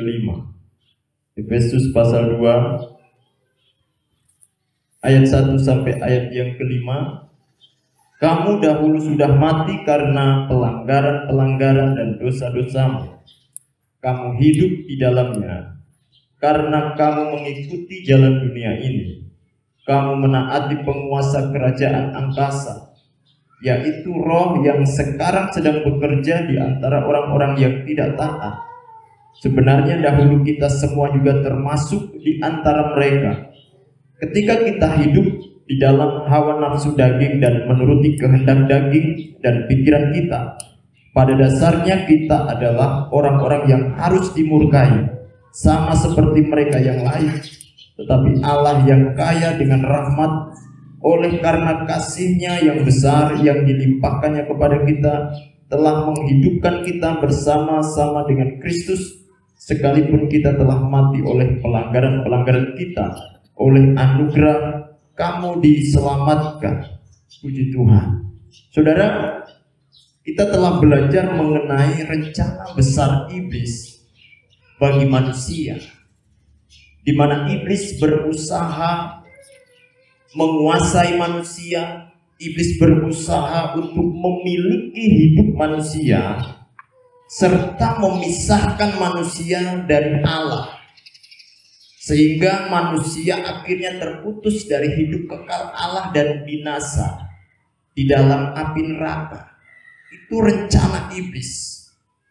kelima. Efesus pasal 2 ayat 1 sampai ayat yang kelima. Kamu dahulu sudah mati karena pelanggaran-pelanggaran dan dosa-dosamu. Kamu hidup di dalamnya karena kamu mengikuti jalan dunia ini. Kamu menaati penguasa kerajaan angkasa, yaitu roh yang sekarang sedang bekerja di antara orang-orang yang tidak taat. Sebenarnya dahulu kita semua juga termasuk di antara mereka. Ketika kita hidup di dalam hawa nafsu daging dan menuruti kehendak daging dan pikiran kita, pada dasarnya kita adalah orang-orang yang harus dimurkai, sama seperti mereka yang lain. Tetapi Allah yang kaya dengan rahmat, oleh karena kasih-Nya yang besar yang dilimpahkannya kepada kita, telah menghidupkan kita bersama-sama dengan Kristus, sekalipun kita telah mati oleh pelanggaran-pelanggaran kita. Oleh anugerah kamu diselamatkan. Puji Tuhan. Saudara, kita telah belajar mengenai rencana besar iblis bagi manusia, di mana iblis berusaha menguasai manusia. Iblis berusaha untuk memiliki hidup manusia serta memisahkan manusia dari Allah, sehingga manusia akhirnya terputus dari hidup kekal Allah dan binasa di dalam api neraka. Itu rencana iblis.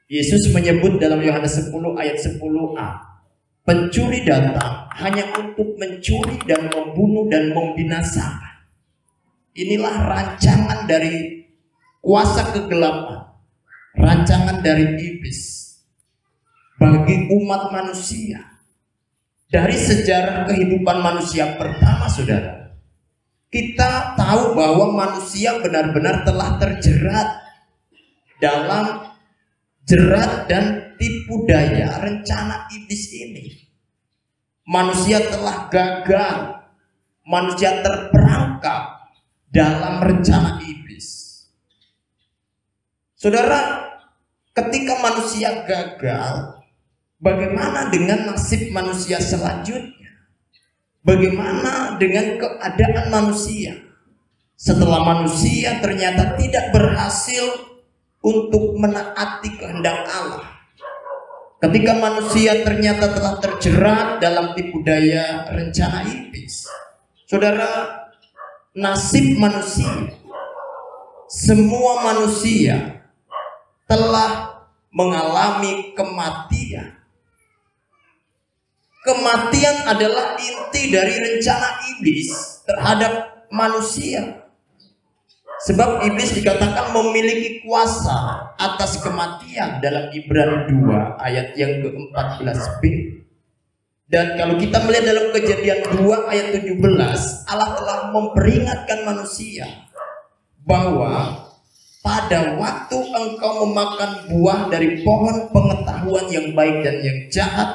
Yesus menyebut dalam Yohanes 10 ayat 10a, pencuri datang hanya untuk mencuri dan membunuh dan membinasakan. Inilah rancangan dari kuasa kegelapan, rancangan dari iblis bagi umat manusia. Dari sejarah kehidupan manusia pertama, saudara, kita tahu bahwa manusia benar-benar telah terjerat dalam jerat dan tipu daya rencana iblis ini. Manusia telah gagal, manusia terperangkap dalam rencana iblis. Saudara, ketika manusia gagal, bagaimana dengan nasib manusia selanjutnya? Bagaimana dengan keadaan manusia setelah manusia ternyata tidak berhasil untuk menaati kehendak Allah? Ketika manusia ternyata telah terjerat dalam tipu daya rencana iblis, saudara, nasib manusia, semua manusia telah mengalami kematian. Kematian adalah inti dari rencana iblis terhadap manusia. Sebab iblis dikatakan memiliki kuasa atas kematian dalam Ibrani 2 ayat yang ke-14b. Dan kalau kita melihat dalam Kejadian 2 ayat 17, Allah telah memperingatkan manusia bahwa pada waktu engkau memakan buah dari pohon pengetahuan yang baik dan yang jahat,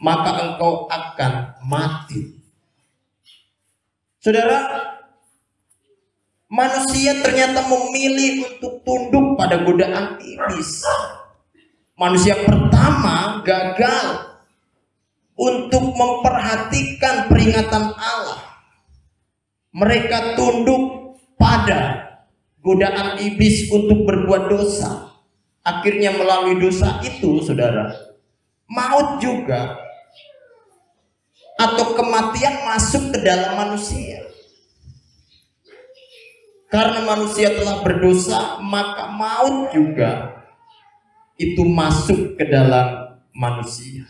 maka engkau akan mati. Saudara, manusia ternyata memilih untuk tunduk pada godaan iblis. Manusia pertama gagal untuk memperhatikan peringatan Allah. Mereka tunduk pada godaan iblis untuk berbuat dosa. Akhirnya melalui dosa itu, saudara, maut juga atau kematian masuk ke dalam manusia. Karena manusia telah berdosa, maka maut juga itu masuk ke dalam manusia.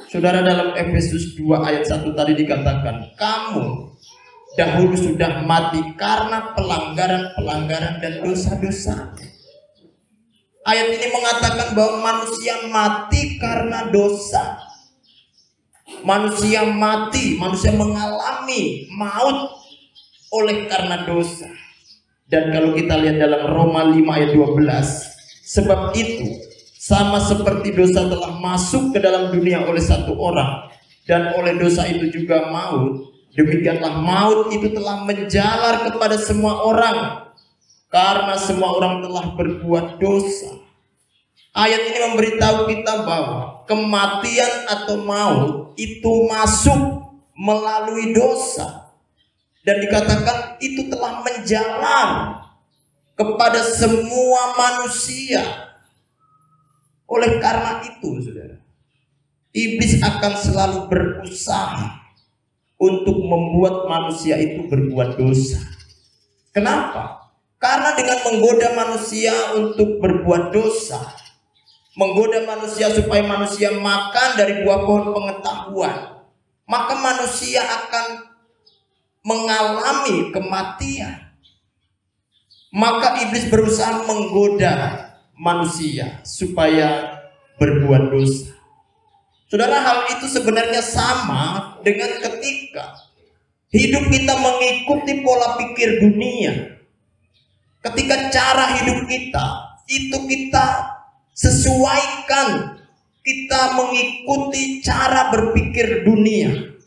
Saudara, dalam Efesus 2 ayat 1 tadi dikatakan, kamu dahulu sudah mati karena pelanggaran-pelanggaran dan dosa-dosa. Ayat ini mengatakan bahwa manusia mati karena dosa. Manusia mati, manusia mengalami maut oleh karena dosa. Dan kalau kita lihat dalam Roma 5 ayat 12, sebab itu sama seperti dosa telah masuk ke dalam dunia oleh satu orang, dan oleh dosa itu juga maut, demikianlah maut itu telah menjalar kepada semua orang, karena semua orang telah berbuat dosa. Ayat ini memberitahu kita bahwa kematian atau maut itu masuk melalui dosa, dan dikatakan itu telah menjalar kepada semua manusia. Oleh karena itu, saudara, iblis akan selalu berusaha untuk membuat manusia itu berbuat dosa. Kenapa? Karena dengan menggoda manusia untuk berbuat dosa, menggoda manusia supaya manusia makan dari buah pohon pengetahuan, maka manusia akan mengalami kematian. Maka iblis berusaha menggoda manusia supaya berbuat dosa. Saudara, hal itu sebenarnya sama dengan ketika hidup kita mengikuti pola pikir dunia. Ketika cara hidup kita itu kita sesuaikan, kita mengikuti cara berpikir dunia.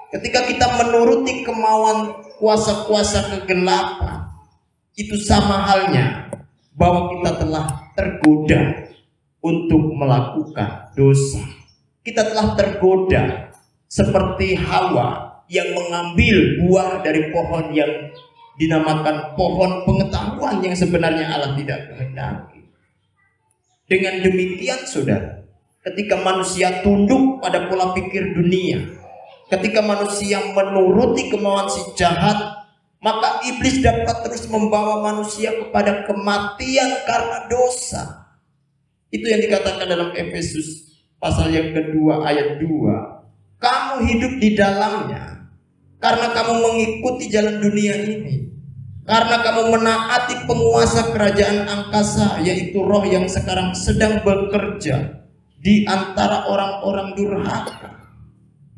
Ketika kita menuruti kemauan kuasa-kuasa kegelapan, itu sama halnya bahwa kita telah tergoda untuk melakukan dosa. Kita telah tergoda seperti Hawa yang mengambil buah dari pohon yang dinamakan pohon pengetahuan yang sebenarnya Allah tidak kehendaki. Dengan demikian, saudara, ketika manusia tunduk pada pola pikir dunia, ketika manusia menuruti kemauan si jahat, maka iblis dapat terus membawa manusia kepada kematian karena dosa. Itu yang dikatakan dalam Efesus pasal yang kedua ayat 2. Kamu hidup di dalamnya karena kamu mengikuti jalan dunia ini, karena kamu menaati penguasa kerajaan angkasa, yaitu roh yang sekarang sedang bekerja di antara orang-orang durhaka.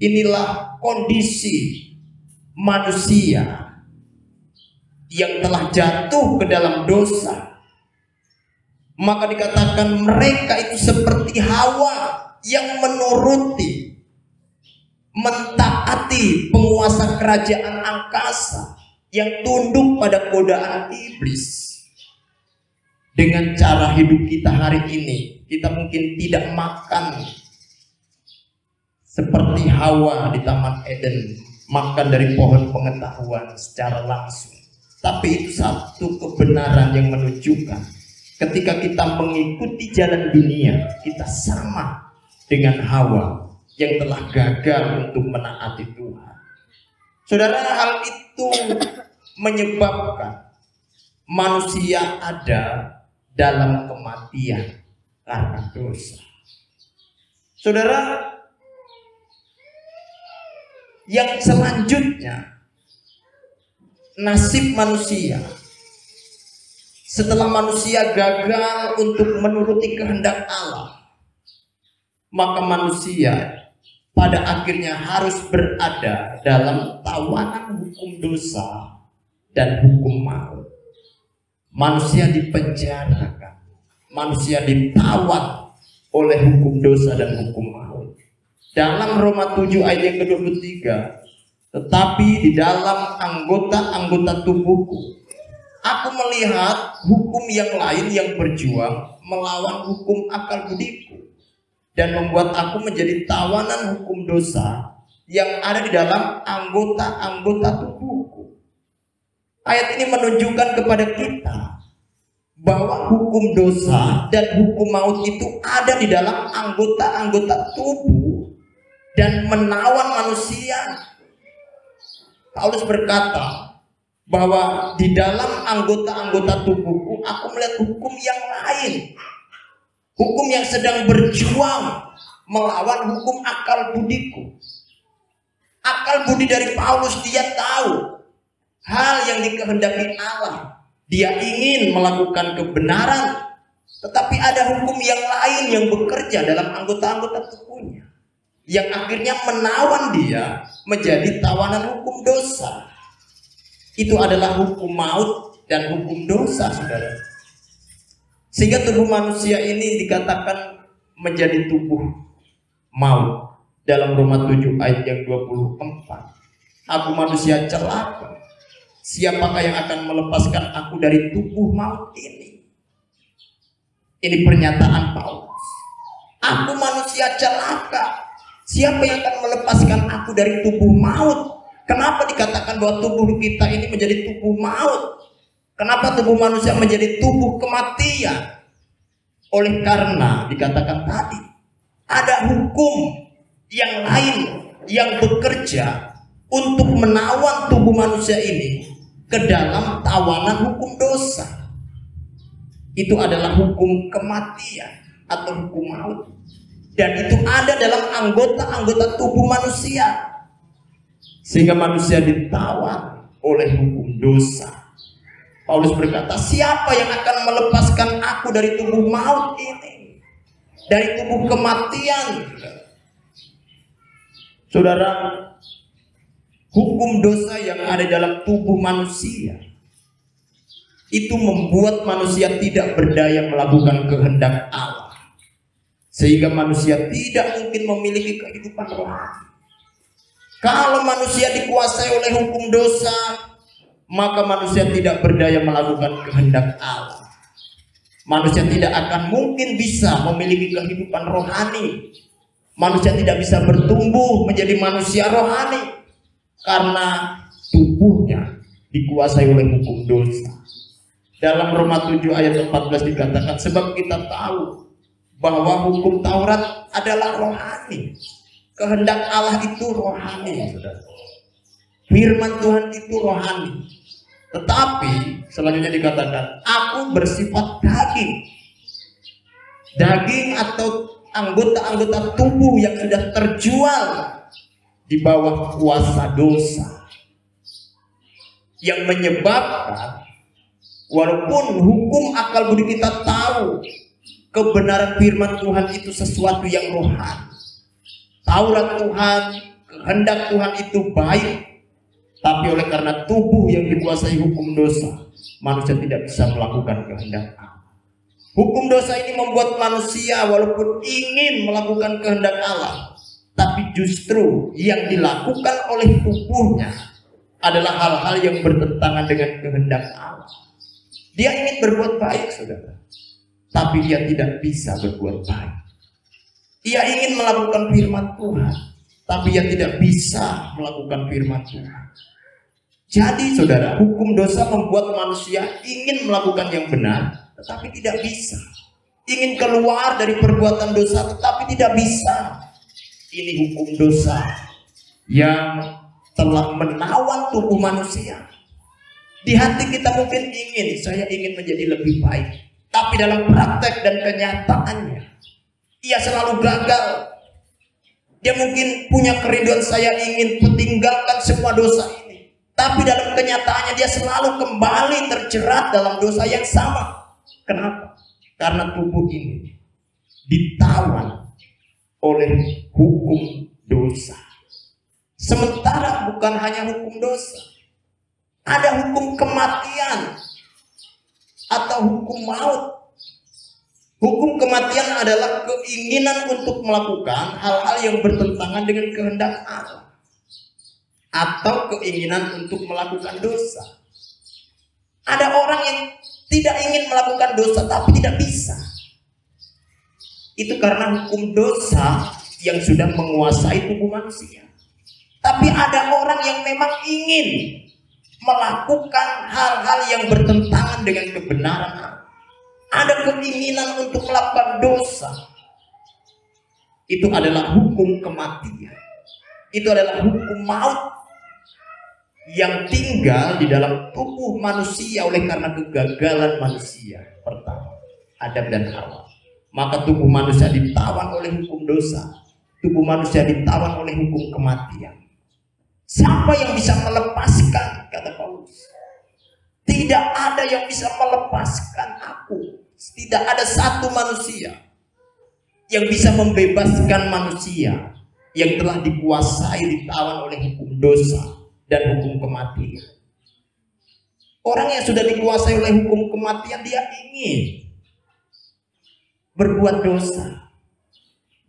Inilah kondisi manusia yang telah jatuh ke dalam dosa. Maka dikatakan mereka itu seperti Hawa yang menuruti, mentaati penguasa kerajaan angkasa, yang tunduk pada godaan iblis. Dengan cara hidup kita hari ini, kita mungkin tidak makan seperti Hawa di Taman Eden, makan dari pohon pengetahuan secara langsung. Tapi itu satu kebenaran yang menunjukkan ketika kita mengikuti jalan dunia, kita sama dengan Hawa yang telah gagal untuk menaati Tuhan. Saudara, hal itu menyebabkan manusia ada dalam kematian karena dosa. Saudara, yang selanjutnya, nasib manusia setelah manusia gagal untuk menuruti kehendak Allah, maka manusia pada akhirnya harus berada dalam tawanan hukum dosa dan hukum maut. Manusia dipenjarakan, manusia ditawan oleh hukum dosa dan hukum maut. Dalam Roma 7 ayat yang ke-23, tetapi di dalam anggota-anggota tubuhku aku melihat hukum yang lain yang berjuang melawan hukum akal budiku dan membuat aku menjadi tawanan hukum dosa yang ada di dalam anggota-anggota tubuhku. Ayat ini menunjukkan kepada kita bahwa hukum dosa dan hukum maut itu ada di dalam anggota-anggota tubuh dan menawan manusia. Paulus berkata bahwa di dalam anggota-anggota tubuhku aku melihat hukum yang lain, hukum yang sedang berjuang melawan hukum akal budiku. Akal budi dari Paulus, dia tahu hal yang dikehendaki Allah. Dia ingin melakukan kebenaran, tetapi ada hukum yang lain yang bekerja dalam anggota-anggota tubuhnya, yang akhirnya menawan dia menjadi tawanan hukum dosa. Itu adalah hukum maut dan hukum dosa, saudara. Sehingga tubuh manusia ini dikatakan menjadi tubuh maut. Dalam Roma 7 ayat yang 24, aku manusia celaka, siapakah yang akan melepaskan aku dari tubuh maut ini? Ini pernyataan Paulus. Aku manusia celaka. Siapa yang akan melepaskan aku dari tubuh maut? Kenapa dikatakan bahwa tubuh kita ini menjadi tubuh maut? Kenapa tubuh manusia menjadi tubuh kematian? Oleh karena dikatakan tadi, ada hukum yang lain yang bekerja untuk menawan tubuh manusia ini ke dalam tawanan hukum dosa. Itu adalah hukum kematian atau hukum maut. Dan itu ada dalam anggota-anggota tubuh manusia, sehingga manusia ditawan oleh hukum dosa. Paulus berkata, siapa yang akan melepaskan aku dari tubuh maut ini, dari tubuh kematian? Saudara, hukum dosa yang ada dalam tubuh manusia itu membuat manusia tidak berdaya melakukan kehendak Allah, sehingga manusia tidak mungkin memiliki kehidupan rohani. Kalau manusia dikuasai oleh hukum dosa, maka manusia tidak berdaya melakukan kehendak Allah. Manusia tidak akan mungkin bisa memiliki kehidupan rohani. Manusia tidak bisa bertumbuh menjadi manusia rohani karena tubuhnya dikuasai oleh hukum dosa. Dalam Roma 7 ayat 14 dikatakan, sebab kita tahu bahwa hukum Taurat adalah rohani. Kehendak Allah itu rohani, saudara. Firman Tuhan itu rohani. Tetapi selanjutnya dikatakan, aku bersifat daging. Daging atau anggota-anggota tubuh yang sudah terjual di bawah kuasa dosa, yang menyebabkan walaupun hukum akal budi kita tahu kebenaran firman Tuhan itu sesuatu yang rohani, Taurat Tuhan, kehendak Tuhan itu baik, tapi oleh karena tubuh yang dikuasai hukum dosa, manusia tidak bisa melakukan kehendak Allah. Hukum dosa ini membuat manusia walaupun ingin melakukan kehendak Allah, tapi justru yang dilakukan oleh tubuhnya adalah hal-hal yang bertentangan dengan kehendak Allah. Dia ingin berbuat baik, saudara, tapi dia tidak bisa berbuat baik. Ia ingin melakukan firman Tuhan, tapi ia tidak bisa melakukan firman Tuhan. Jadi saudara, hukum dosa membuat manusia ingin melakukan yang benar, tetapi tidak bisa. Ingin keluar dari perbuatan dosa, tetapi tidak bisa. Ini hukum dosa yang telah menawan tubuh manusia. Di hati kita mungkin saya ingin menjadi lebih baik, tapi dalam praktek dan kenyataannya ia selalu gagal. Dia mungkin punya kerinduan, saya ingin meninggalkan semua dosa ini, tapi dalam kenyataannya dia selalu kembali terjerat dalam dosa yang sama. Kenapa? Karena tubuh ini ditawan oleh hukum dosa. Sementara bukan hanya hukum dosa, ada hukum kematian atau hukum maut. Hukum kematian adalah keinginan untuk melakukan hal-hal yang bertentangan dengan kehendak Allah, atau keinginan untuk melakukan dosa. Ada orang yang tidak ingin melakukan dosa tapi tidak bisa. Itu karena hukum dosa yang sudah menguasai tubuh manusia. Tapi ada orang yang memang ingin melakukan hal-hal yang bertentangan dengan kebenaran Allah. Ada keinginan untuk melakukan dosa. Itu adalah hukum kematian. Itu adalah hukum maut yang tinggal di dalam tubuh manusia oleh karena kegagalan manusia pertama, Adam dan Hawa. Maka tubuh manusia ditawan oleh hukum dosa. Tubuh manusia ditawan oleh hukum kematian. Siapa yang bisa melepaskan, kata Paulus? Tidak ada yang bisa melepaskan aku. Tidak ada satu manusia yang bisa membebaskan manusia yang telah dikuasai, ditawan oleh hukum dosa dan hukum kematian. Orang yang sudah dikuasai oleh hukum kematian, dia ingin berbuat dosa.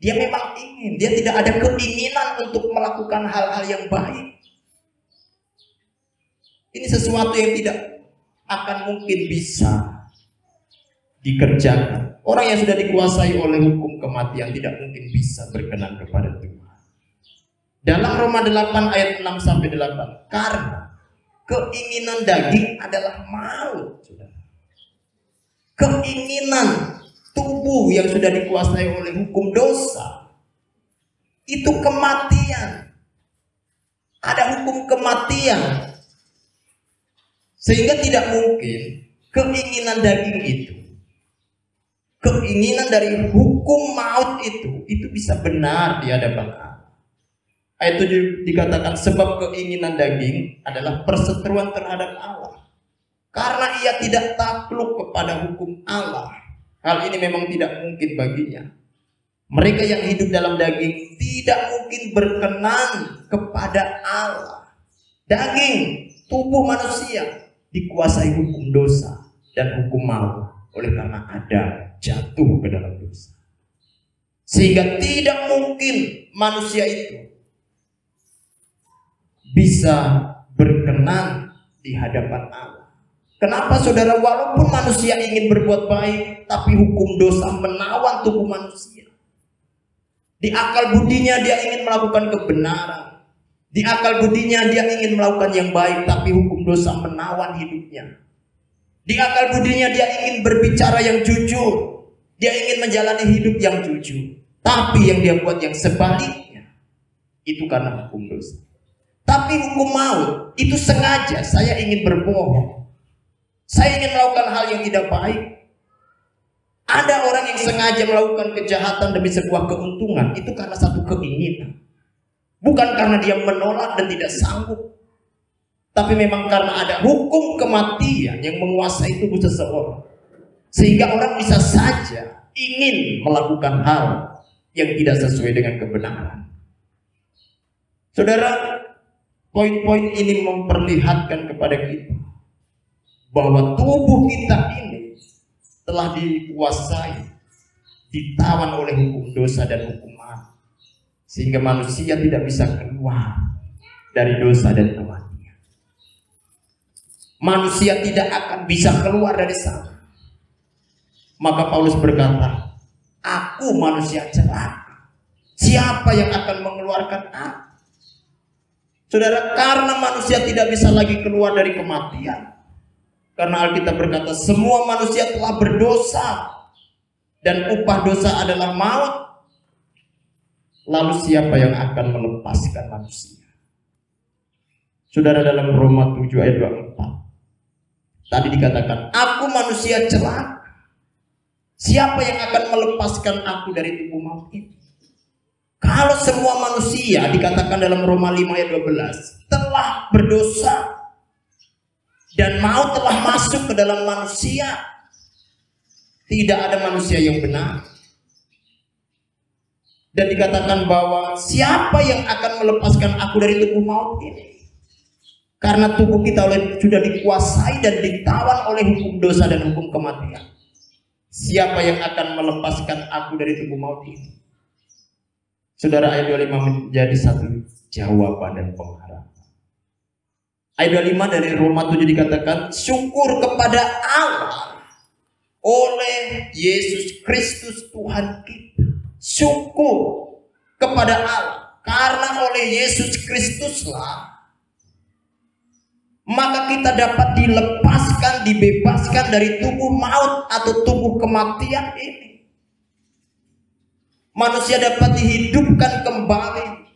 Dia memang ingin, dia tidak ada keinginan untuk melakukan hal-hal yang baik. Ini sesuatu yang tidak akan mungkin bisa dikerjakan orang yang sudah dikuasai oleh hukum kematian tidak mungkin bisa berkenan kepada Tuhan. Dalam Roma 8 ayat 6 sampai 8, karena keinginan daging adalah maut, saudara. Keinginan tubuh yang sudah dikuasai oleh hukum dosa itu kematian. Ada hukum kematian, sehingga tidak mungkin keinginan daging itu, keinginan dari hukum maut itu bisa benar di hadapan Allah. Ayat 7 dikatakan, sebab keinginan daging adalah perseteruan terhadap Allah, karena ia tidak takluk kepada hukum Allah. Hal ini memang tidak mungkin baginya. Mereka yang hidup dalam daging tidak mungkin berkenan kepada Allah. Daging, tubuh manusia dikuasai hukum dosa dan hukum maut, oleh karena ada jatuh ke dalam dosa. Sehingga tidak mungkin manusia itu bisa berkenan di hadapan Allah. Kenapa, saudara? Walaupun manusia ingin berbuat baik, tapi hukum dosa menawan tubuh manusia. Di akal budinya dia ingin melakukan kebenaran. Di akal budinya dia ingin melakukan yang baik, tapi hukum dosa menawan hidupnya. Di akal budinya dia ingin berbicara yang jujur. Dia ingin menjalani hidup yang jujur. Tapi yang dia buat yang sebaliknya, itu karena hukum dosa. Tapi hukum maut itu sengaja, saya ingin berbohong, saya ingin melakukan hal yang tidak baik. Ada orang yang sengaja melakukan kejahatan demi sebuah keuntungan, itu karena satu keinginan, bukan karena dia menolak dan tidak sanggup, tapi memang karena ada hukum kematian yang menguasai tubuh seseorang, sehingga orang bisa saja ingin melakukan hal yang tidak sesuai dengan kebenaran. Saudara, poin-poin ini memperlihatkan kepada kita bahwa tubuh kita ini telah dikuasai, ditawan oleh hukum dosa dan hukum maut, sehingga manusia tidak bisa keluar dari dosa dan kematian. Manusia tidak akan bisa keluar dari sana. Maka Paulus berkata, aku manusia celaka, siapa yang akan mengeluarkan aku? Saudara, karena manusia tidak bisa lagi keluar dari kematian, karena Alkitab berkata semua manusia telah berdosa dan upah dosa adalah maut, lalu siapa yang akan melepaskan manusia? Saudara, dalam Roma 7 ayat 24 tadi dikatakan, aku manusia celaka, siapa yang akan melepaskan aku dari tubuh maut ini? Kalau semua manusia, dikatakan dalam Roma 5 ayat 12, telah berdosa dan maut telah masuk ke dalam manusia, tidak ada manusia yang benar. Dan dikatakan bahwa siapa yang akan melepaskan aku dari tubuh maut ini? Karena tubuh kita sudah dikuasai dan ditawan oleh hukum dosa dan hukum kematian. Siapa yang akan melepaskan aku dari tubuh maut ini? Saudara, ayat 25 menjadi satu jawaban dan pengharapan. Ayat 25 dari Roma 7 dikatakan, syukur kepada Allah oleh Yesus Kristus Tuhan kita. Syukur kepada Allah, karena oleh Yesus Kristuslah maka kita dapat dilepaskan, dibebaskan dari tubuh maut atau tubuh kematian ini. Manusia dapat dihidupkan kembali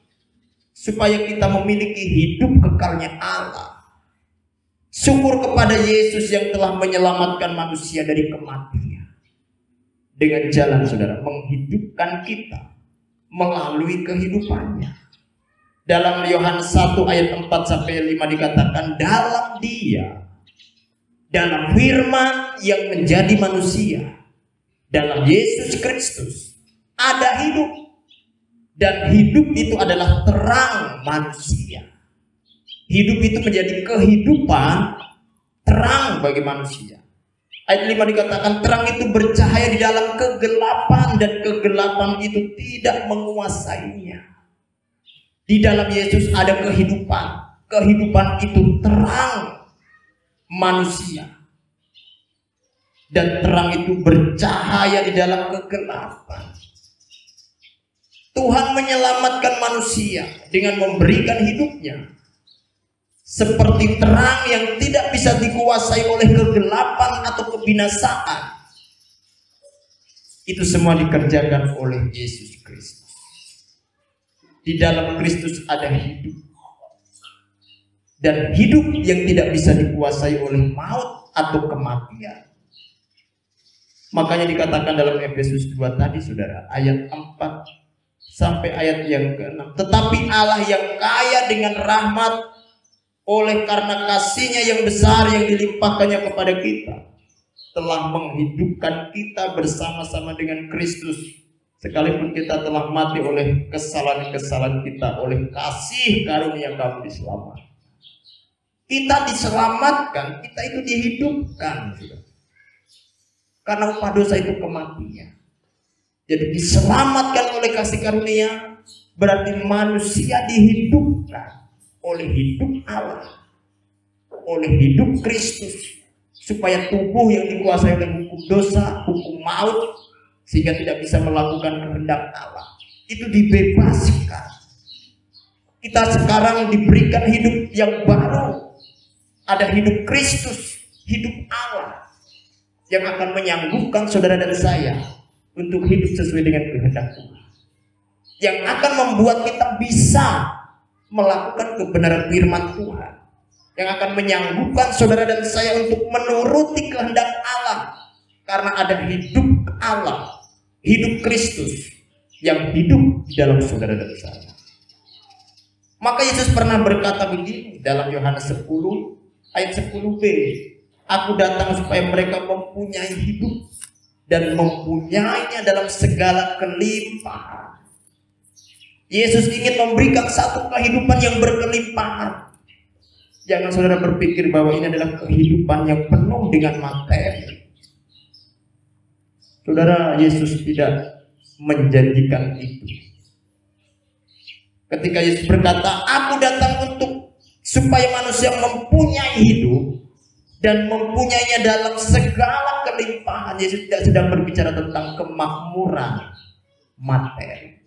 supaya kita memiliki hidup kekalnya Allah. Syukur kepada Yesus yang telah menyelamatkan manusia dari kematian dengan jalan, saudara, menghidupkan kita melalui kehidupannya. Dalam Yohanes 1 ayat 4 sampai 5 dikatakan, dalam Dia, dalam firman yang menjadi manusia, dalam Yesus Kristus ada hidup, dan hidup itu adalah terang manusia. Hidup itu menjadi kehidupan, terang bagi manusia. Ayat 5 dikatakan, terang itu bercahaya di dalam kegelapan, dan kegelapan itu tidak menguasainya. Di dalam Yesus ada kehidupan. Kehidupan itu terang manusia. dan terang itu bercahaya di dalam kegelapan. Tuhan menyelamatkan manusia dengan memberikan hidupnya seperti terang yang tidak bisa dikuasai oleh kegelapan atau kebinasaan. Itu semua dikerjakan oleh Yesus Kristus. Di dalam Kristus ada hidup, dan hidup yang tidak bisa dikuasai oleh maut atau kematian. Makanya dikatakan dalam Efesus 2 tadi, saudara, ayat 4 sampai ayat yang ke-6. Tetapi Allah yang kaya dengan rahmat, oleh karena kasih-Nya yang besar yang dilimpahkannya kepada kita, telah menghidupkan kita bersama-sama dengan Kristus. Sekalipun kita telah mati oleh kesalahan-kesalahan kita, oleh kasih karunia kamu diselamatkan. Kita diselamatkan, kita itu dihidupkan, saudara. Karena upah dosa itu kematian. Jadi diselamatkan oleh kasih karunia berarti manusia dihidupkan oleh hidup Allah, oleh hidup Kristus, supaya tubuh yang dikuasai oleh hukum dosa, hukum maut, sehingga tidak bisa melakukan kehendak Allah, itu dibebaskan. Kita sekarang diberikan hidup yang baru. Ada hidup Kristus, hidup Allah, yang akan menyanggupkan saudara dan saya untuk hidup sesuai dengan kehendak Tuhan, yang akan membuat kita bisa melakukan kebenaran firman Tuhan, yang akan menyanggupkan saudara dan saya untuk menuruti kehendak Allah, karena ada hidup Allah, hidup Kristus yang hidup di dalam saudara dan saya. Maka Yesus pernah berkata begini dalam Yohanes 10 ayat 10b, aku datang supaya mereka mempunyai hidup dan mempunyainya dalam segala kelimpahan. Yesus ingin memberikan satu kehidupan yang berkelimpahan. Jangan saudara berpikir bahwa ini adalah kehidupan yang penuh dengan materi. Saudara, Yesus tidak menjanjikan itu. Ketika Yesus berkata, aku datang supaya manusia mempunyai hidup dan mempunyainya dalam segala kelimpahan. Yesus tidak sedang berbicara tentang kemakmuran materi.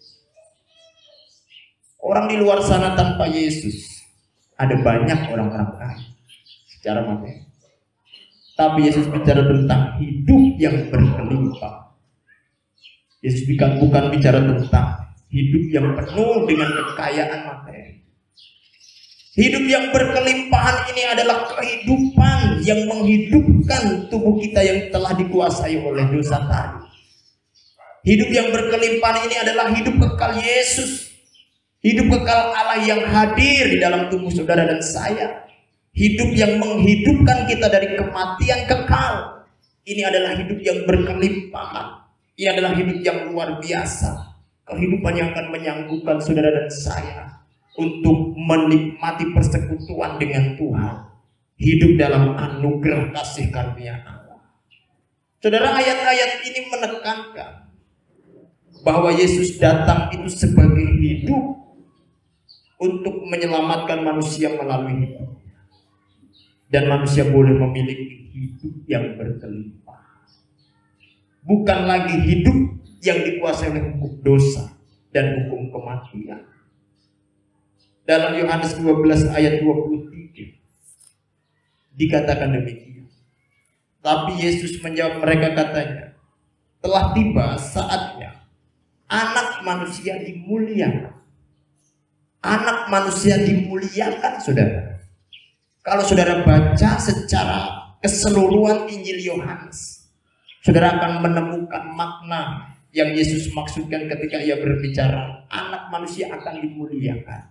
Orang di luar sana tanpa Yesus, ada banyak orang-orang kaya secara materi. Tapi Yesus bicara tentang hidup yang berkelimpah. Yesus bukan bicara tentang hidup yang penuh dengan kekayaan materi. Hidup yang berkelimpahan ini adalah kehidupan yang menghidupkan tubuh kita yang telah dikuasai oleh dosa tadi. Hidup yang berkelimpahan ini adalah hidup kekal Yesus. Hidup kekal Allah yang hadir di dalam tubuh saudara dan saya. Hidup yang menghidupkan kita dari kematian kekal. Ini adalah hidup yang berkelimpahan. Ini adalah hidup yang luar biasa. Kehidupan yang akan menyanggupkan saudara dan saya untuk menikmati persekutuan dengan Tuhan. Hidup dalam anugerah kasih karunia Allah. Saudara, ayat-ayat ini menekankan bahwa Yesus datang itu sebagai hidup untuk menyelamatkan manusia melalui hidup. Dan manusia boleh memiliki hidup yang berkelimpah. Bukan lagi hidup yang dikuasai oleh hukum dosa dan hukum kematian. Dalam Yohanes 12 ayat 23 dikatakan demikian. Tapi Yesus menjawab mereka katanya, telah tiba saatnya anak manusia dimuliakan. Anak manusia dimuliakan, saudara. Kalau saudara baca secara keseluruhan Injil Yohanes, saudara akan menemukan makna yang Yesus maksudkan ketika ia berbicara anak manusia akan dimuliakan,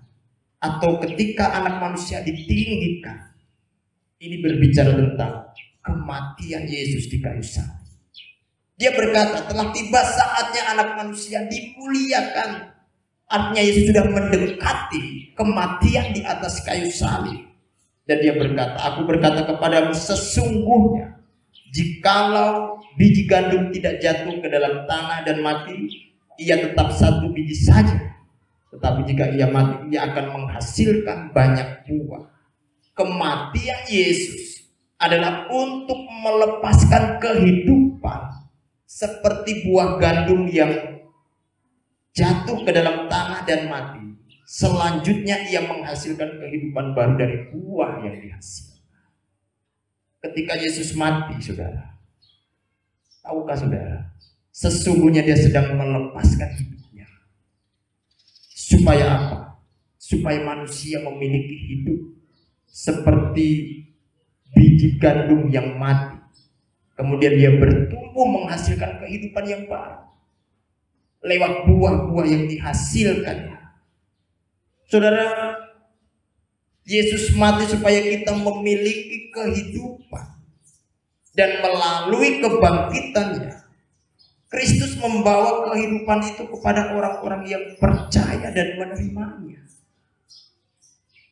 atau ketika anak manusia ditinggikan. Ini berbicara tentang kematian Yesus di kayu salib. Dia berkata, telah tiba saatnya anak manusia dimuliakan. Artinya Yesus sudah mendekati kematian di atas kayu salib. Dan dia berkata, aku berkata kepadamu, sesungguhnya jikalau biji gandum tidak jatuh ke dalam tanah dan mati, ia tetap satu biji saja. Tetapi jika ia mati, ia akan menghasilkan banyak buah. Kematian Yesus adalah untuk melepaskan kehidupan seperti buah gandum yang jatuh ke dalam tanah dan mati. Selanjutnya ia menghasilkan kehidupan baru dari buah yang dihasilkan. Ketika Yesus mati, saudara, tahukah saudara, sesungguhnya dia sedang melepaskan hidupnya. Supaya apa? Supaya manusia memiliki hidup seperti biji gandum yang mati. Kemudian dia bertumbuh menghasilkan kehidupan yang baru lewat buah-buah yang dihasilkannya. Saudara, Yesus mati supaya kita memiliki kehidupan, dan melalui kebangkitannya Kristus membawa kehidupan itu kepada orang-orang yang percaya dan menerimanya.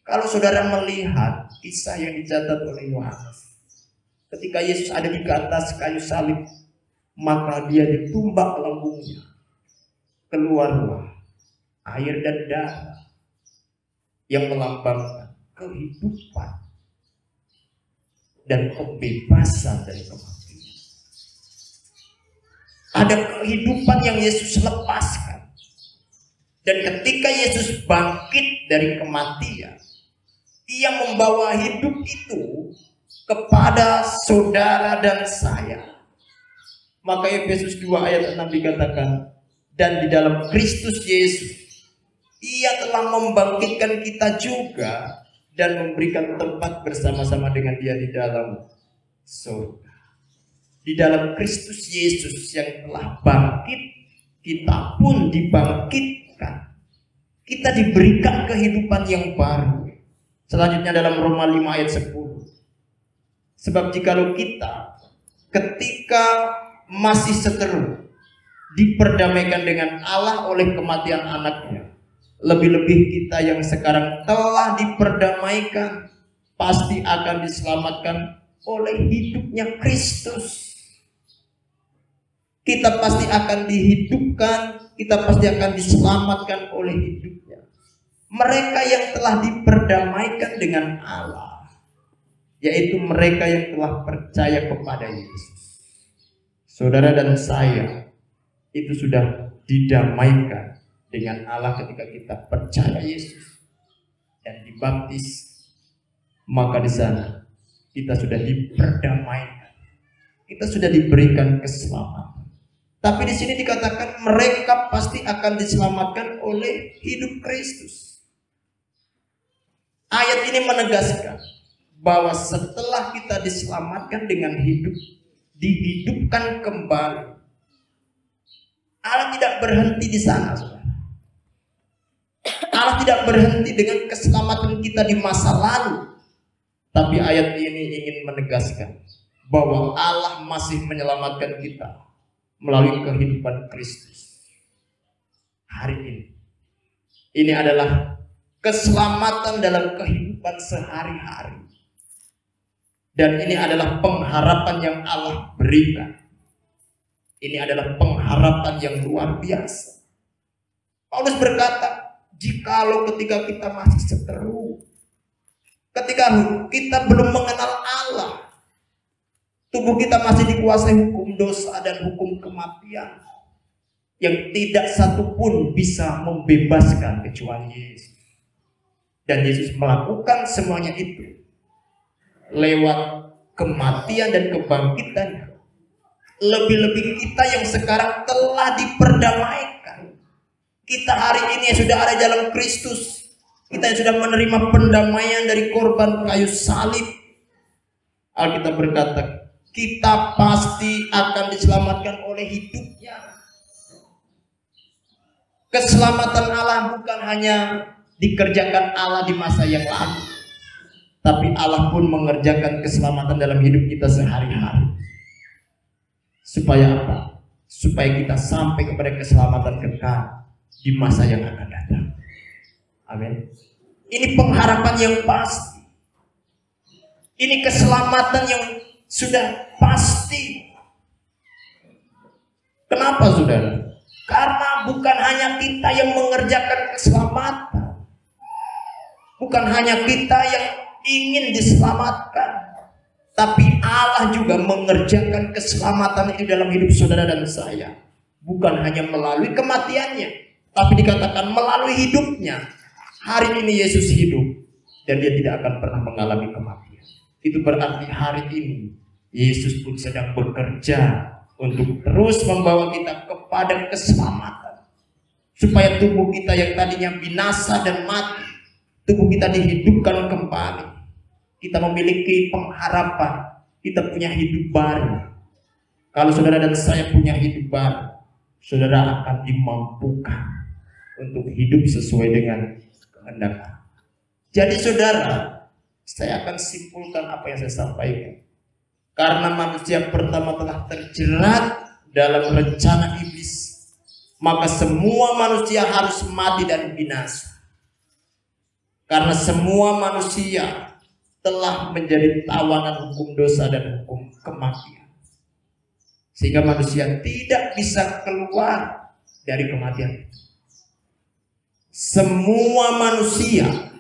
Kalau saudara melihat kisah yang dicatat oleh Yohanes, ketika Yesus ada di atas kayu salib, maka dia ditumbak lambungnya, keluarlah air dan darah yang melambangkan kehidupan dan kebebasan dari kematian. Ada kehidupan yang Yesus lepaskan, dan ketika Yesus bangkit dari kematian, ia membawa hidup itu kepada saudara dan saya. Maka Efesus 2 ayat 6 dikatakan, dan di dalam Kristus Yesus ia telah membangkitkan kita juga dan memberikan tempat bersama-sama dengan dia di dalam surga. Di dalam Kristus Yesus yang telah bangkit, kita pun dibangkitkan. Kita diberikan kehidupan yang baru. Selanjutnya dalam Roma 5 ayat 10. Sebab jikalau kita ketika masih seteru diperdamaikan dengan Allah oleh kematian anaknya, lebih-lebih kita yang sekarang telah diperdamaikan pasti akan diselamatkan oleh hidupnya Kristus. Kita pasti akan dihidupkan, kita pasti akan diselamatkan oleh hidupnya. Mereka yang telah diperdamaikan dengan Allah, yaitu mereka yang telah percaya kepada Yesus. Saudara dan saya itu sudah didamaikan dengan Allah ketika kita percaya Yesus dan dibaptis. Maka di sana kita sudah diperdamaikan, kita sudah diberikan keselamatan. Tapi di sini dikatakan mereka pasti akan diselamatkan oleh hidup Kristus. Ayat ini menegaskan bahwa setelah kita diselamatkan dengan hidup, dihidupkan kembali, Allah tidak berhenti di sana, saudara. Allah tidak berhenti dengan keselamatan kita di masa lalu. Tapi ayat ini ingin menegaskan bahwa Allah masih menyelamatkan kita melalui kehidupan Kristus hari ini. Ini adalah keselamatan dalam kehidupan sehari-hari, dan ini adalah pengharapan yang Allah berikan. Ini adalah pengharapan yang luar biasa. Paulus berkata, jikalau ketika kita masih seteru, ketika kita belum mengenal Allah, tubuh kita masih dikuasai hukum dosa dan hukum kematian, yang tidak satupun bisa membebaskan kecuali Yesus. Dan Yesus melakukan semuanya itu lewat kematian dan kebangkitannya. Lebih-lebih kita yang sekarang telah diperdamaikan. Kita hari ini yang sudah ada dalam Kristus, kita yang sudah menerima pendamaian dari korban kayu salib, Alkitab berkata kita pasti akan diselamatkan oleh hidupnya. Keselamatan Allah bukan hanya dikerjakan Allah di masa yang lalu, tapi Allah pun mengerjakan keselamatan dalam hidup kita sehari-hari. Supaya apa? Supaya kita sampai kepada keselamatan kekal di masa yang akan datang. Amin. Ini pengharapan yang pasti. Ini keselamatan yang sudah pasti. Kenapa, saudara? Karena bukan hanya kita yang mengerjakan keselamatan, bukan hanya kita yang ingin diselamatkan, Tapi Allah juga mengerjakan keselamatan ini dalam hidup saudara dan saya. Bukan hanya melalui kematiannya, tapi dikatakan melalui hidupnya. Hari ini Yesus hidup dan dia tidak akan pernah mengalami kematian. Itu berarti hari ini Yesus pun sedang bekerja untuk terus membawa kita kepada keselamatan. Supaya tubuh kita yang tadinya binasa dan mati, tubuh kita dihidupkan kembali. Kita memiliki pengharapan, kita punya hidup baru. Kalau saudara dan saya punya hidup baru, saudara akan dimampukan untuk hidup sesuai dengan kehendak Allah. Jadi saudara, saya akan simpulkan apa yang saya sampaikan. Karena manusia pertama telah terjerat dalam rencana iblis, maka semua manusia harus mati dan binasa. Karena semua manusia telah menjadi tawanan hukum dosa dan hukum kematian, sehingga manusia tidak bisa keluar dari kematian. Semua manusia,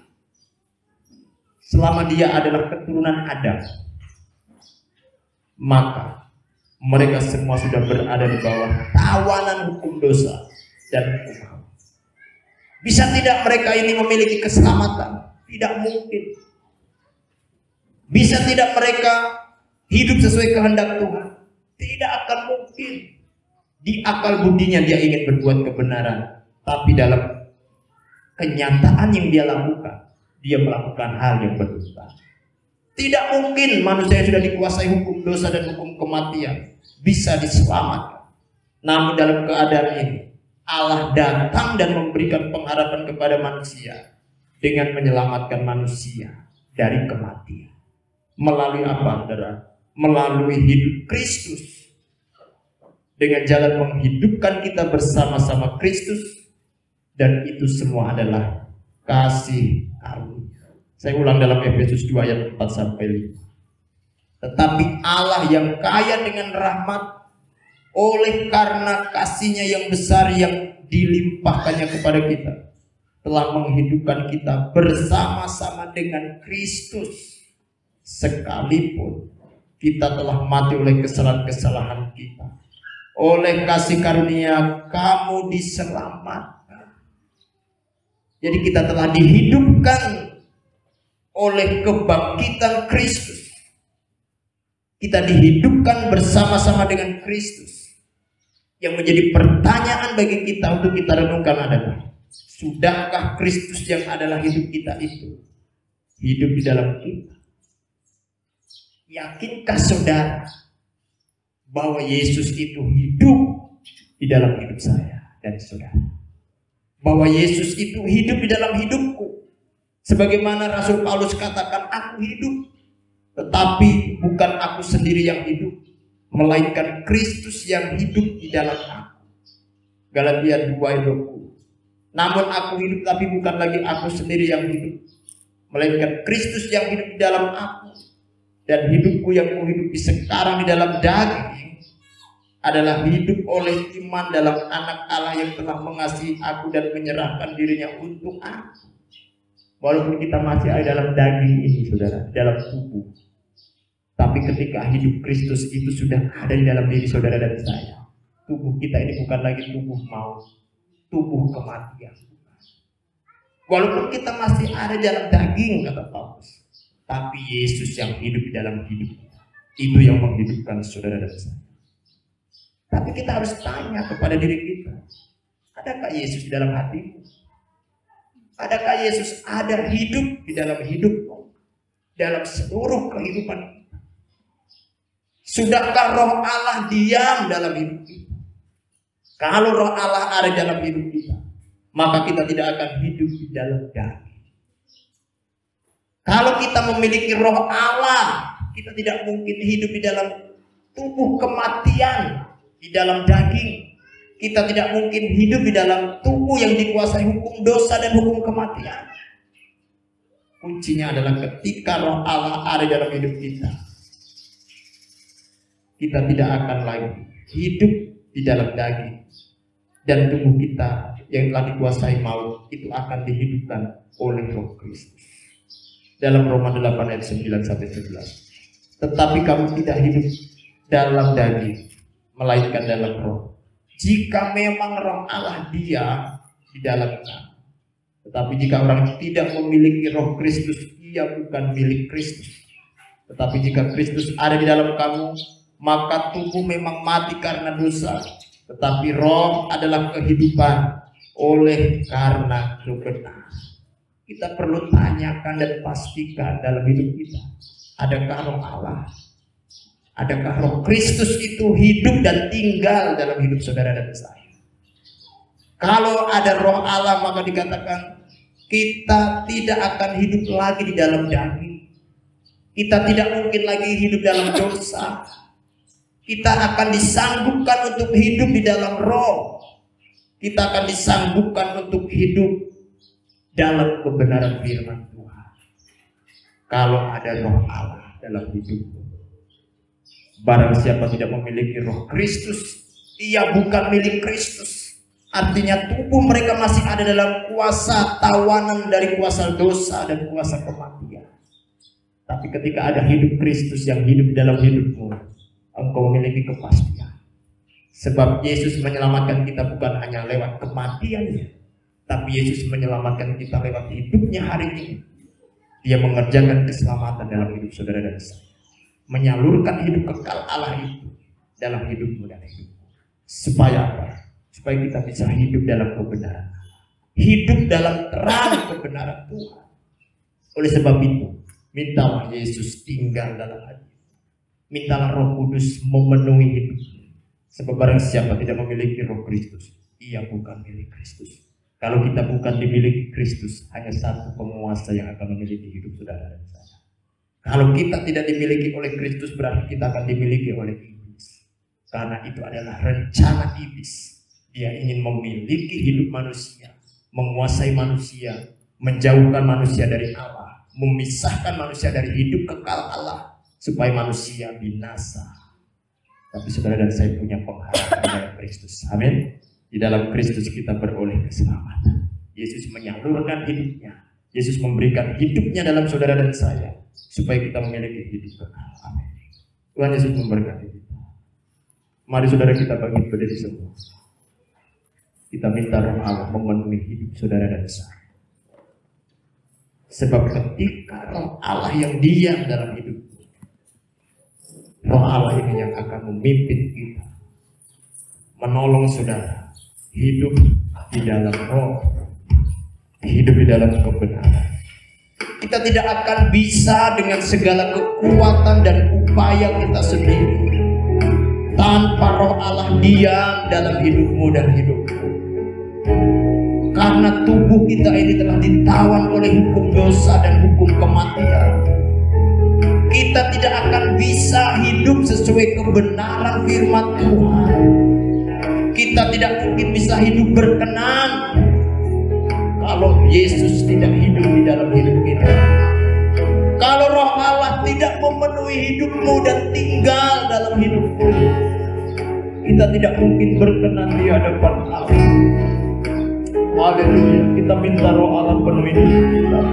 selama dia adalah keturunan Adam, maka mereka semua sudah berada di bawah tawanan hukum dosa dan hukum maut. Bisa tidak mereka ini memiliki keselamatan? Tidak mungkin. Bisa tidak mereka hidup sesuai kehendak Tuhan? Tidak akan mungkin. Di akal budinya dia ingin berbuat kebenaran, tapi dalam kenyataan yang dia lakukan, dia melakukan hal yang berdosa. Tidak mungkin manusia yang sudah dikuasai hukum dosa dan hukum kematian bisa diselamatkan. Namun dalam keadaan ini, Allah datang dan memberikan pengharapan kepada manusia dengan menyelamatkan manusia dari kematian. Melalui apa, saudara? Melalui hidup Kristus. Dengan jalan menghidupkan kita bersama-sama Kristus. Dan itu semua adalah kasih karunia. Saya ulang dalam Efesus 2 ayat 4-5. Tetapi Allah yang kaya dengan rahmat, oleh karena kasihnya yang besar yang dilimpahkannya kepada kita, telah menghidupkan kita bersama-sama dengan Kristus. Sekalipun kita telah mati oleh kesalahan-kesalahan kita, oleh kasih karunia kamu diselamatkan. Jadi kita telah dihidupkan oleh kebangkitan Kristus. Kita dihidupkan bersama-sama dengan Kristus. Yang menjadi pertanyaan bagi kita untuk kita renungkan adalah, sudahkah Kristus yang adalah hidup kita itu hidup di dalam kita? Yakinkah saudara bahwa Yesus itu hidup di dalam hidup saya dan saudara? Bahwa Yesus itu hidup di dalam hidupku. Sebagaimana Rasul Paulus katakan, aku hidup, tetapi bukan aku sendiri yang hidup, melainkan Kristus yang hidup di dalam aku. Galatia 2 ayat 20. Namun aku hidup, tapi bukan lagi aku sendiri yang hidup, melainkan Kristus yang hidup di dalam aku. Dan hidupku yang kuhidupi sekarang di dalam daging adalah hidup oleh iman dalam anak Allah yang telah mengasihi aku dan menyerahkan dirinya untuk aku. Walaupun kita masih ada dalam daging ini, saudara, dalam tubuh, tapi ketika hidup Kristus itu sudah ada di dalam diri saudara dan saya, tubuh kita ini bukan lagi tubuh maut, tubuh kematian. Walaupun kita masih ada dalam daging, kata Paulus, tapi Yesus yang hidup di dalam hidup kita, itu yang menghidupkan saudara dan saya. Tapi kita harus tanya kepada diri kita, adakah Yesus di dalam hatimu? Adakah Yesus ada hidup di dalam hidupmu, dalam seluruh kehidupan kita? Sudahkah roh Allah diam dalam hidup kita? Kalau roh Allah ada dalam hidup kita, maka kita tidak akan hidup di dalam daging. Kalau kita memiliki roh Allah, kita tidak mungkin hidup di dalam tubuh kematian, di dalam daging. Kita tidak mungkin hidup di dalam tubuh yang dikuasai hukum dosa dan hukum kematian. Kuncinya adalah ketika roh Allah ada dalam hidup kita, kita tidak akan lagi hidup di dalam daging. Dan tubuh kita yang telah dikuasai maut itu akan dihidupkan oleh Roh Kristus. Dalam Roma 8 ayat 9-11. tetapi kamu tidak hidup dalam daging, melainkan dalam roh. Jika memang roh Allah diam di dalam kamu, tetapi jika orang tidak memiliki roh Kristus, ia bukan milik Kristus. Tetapi jika Kristus ada di dalam kamu, maka tubuh memang mati karena dosa, tetapi roh adalah kehidupan oleh karena kebenaran. Kita perlu tanyakan dan pastikan dalam hidup kita, adakah roh Allah? Adakah roh Kristus itu hidup dan tinggal dalam hidup saudara dan saya? Kalau ada roh Allah, maka dikatakan kita tidak akan hidup lagi di dalam daging. Kita tidak mungkin lagi hidup dalam dosa. Kita akan disanggupkan untuk hidup di dalam roh. Kita akan disanggupkan untuk hidup dalam kebenaran firman Tuhan. Kalau ada roh Allah dalam hidupmu. Barang siapa tidak memiliki roh Kristus, ia bukan milik Kristus. Artinya tubuh mereka masih ada dalam kuasa tawanan dari kuasa dosa dan kuasa kematian. Tapi ketika ada hidup Kristus yang hidup dalam hidupmu, engkau memiliki kepastian. Sebab Yesus menyelamatkan kita bukan hanya lewat kematiannya, tapi Yesus menyelamatkan kita lewat hidupnya hari ini. Dia mengerjakan keselamatan dalam hidup saudara dan saya, menyalurkan hidup kekal Allah itu dalam hidupmu dan hidupmu. Supaya apa? Supaya kita bisa hidup dalam kebenaran, hidup dalam terang kebenaran Tuhan. Oleh sebab itu, mintalah Yesus tinggal dalam hati. Mintalah Roh Kudus memenuhi hidupmu. Sebab barang siapa tidak memiliki Roh Kristus, ia bukan milik Kristus. Kalau kita bukan dimiliki Kristus, hanya satu penguasa yang akan memiliki hidup saudara dan saya. Kalau kita tidak dimiliki oleh Kristus, berarti kita akan dimiliki oleh iblis. Karena itu adalah rencana iblis. Dia ingin memiliki hidup manusia, menguasai manusia, menjauhkan manusia dari Allah, memisahkan manusia dari hidup kekal Allah, supaya manusia binasa. Tapi saudara dan saya punya pengharapan dalam Kristus. Amin. Di dalam Kristus kita beroleh keselamatan. Yesus menyalurkan hidupnya. Yesus memberikan hidupnya dalam saudara dan saya, supaya kita memiliki hidup kekal. Amin. Tuhan Yesus memberkati kita. Mari saudara kita bangkit berdiri semua. Kita minta Roh Allah memenuhi hidup saudara dan saya. Sebab ketika Roh Allah yang diam dalam hidup, Roh Allah ini yang akan memimpin kita, menolong saudara hidup di dalam roh, hidup di dalam kebenaran. Kita tidak akan bisa dengan segala kekuatan dan upaya kita sendiri tanpa Roh Allah diam dalam hidupmu dan hidupku. Karena tubuh kita ini telah ditawan oleh hukum dosa dan hukum kematian. Kita tidak akan bisa hidup sesuai kebenaran firman Tuhan. Kita tidak mungkin bisa hidup berkenan kalau Yesus tidak hidup di dalam hidup kita. Kalau Roh Allah tidak memenuhi hidupmu dan tinggal dalam hidupmu, kita tidak mungkin berkenan di hadapan Allah. Haleluya. Kita minta Roh Allah penuhi hidup kita.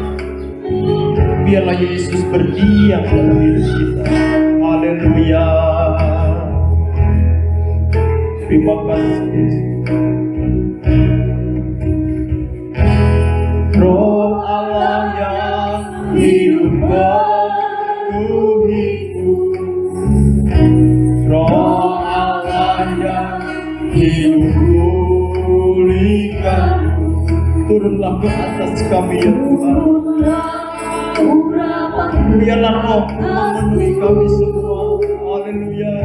Biarlah Yesus berdiam dalam hidup kita. Haleluya. Terima kasih. Roh Allah yang hidup penuhiku. Roh Allah yang hidup pulihkanku. Turunlah ke atas kami ya Tuhan. Biarlah Roh memenuhi kami semua. Haleluya.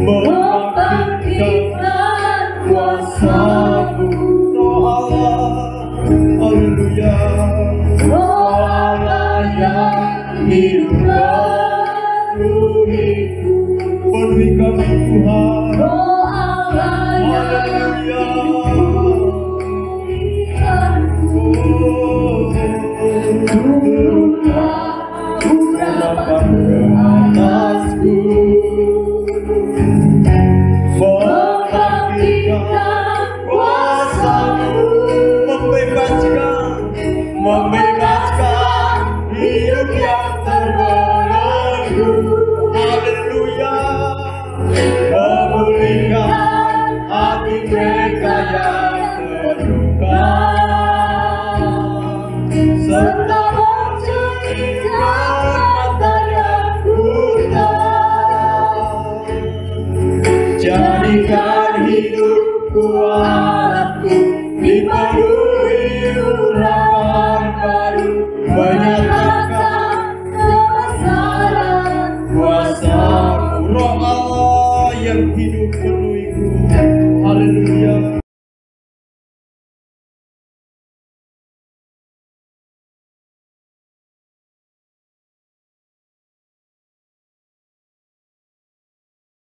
Membangkitkan kuasa-Mu, Roh Allah. Haleluya. Roh Allah yang hidup penuhiku. Penuhi kami Tuhan. Roh Allah yang membebaskan hidup yang terbelenggu. serta menjadikan mata yang buta. Jadikan hidupku alatku, dipenuhi urapan baru, menyatakan kebesaran kuasa-Mu. Roh Allah yang hidup penuhiku. Haleluya.